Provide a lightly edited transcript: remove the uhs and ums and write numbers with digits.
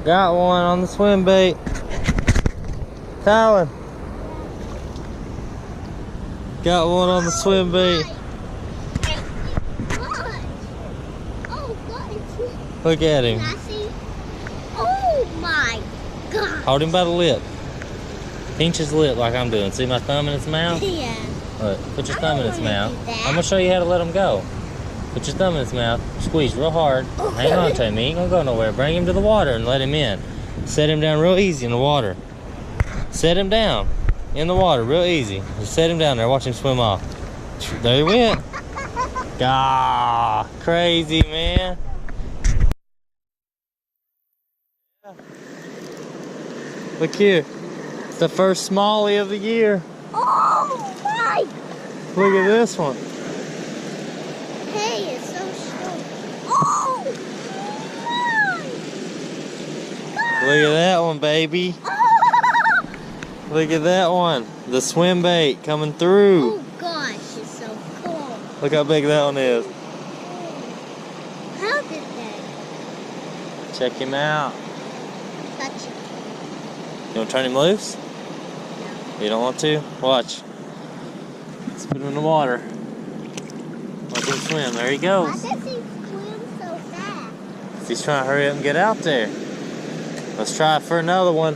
Got one on the swim bait. Talon. Got one on the swim bait. Look at him. Oh my God. Hold him by the lip. Pinch his lip like I'm doing. See my thumb in its mouth? Yeah. Look, put your thumb in its mouth. that. I'm gonna show you how to let him go. Put your thumb in its mouth. Squeeze real hard. Hang on to him. He ain't gonna go nowhere. Bring him to the water and let him in. Set him down real easy in the water. Set him down in the water real easy. Just set him down there. Watch him swim off. There he went. Ah, crazy, man. Look here. It's the first smallie of the year. Oh my. Look at this one. Hey, it's so strong. Oh my. Look at that one, baby. Oh. Look at that one. The swim bait coming through. Oh gosh, it's so cool. Look how big that one is. How did that Check him out. touch it? You want to turn him loose? You don't want to? Watch. Let's put him in the water. Watch him swim. There he Why goes. does he swim so fast? He's trying to hurry up and get out there. Let's try it for another one.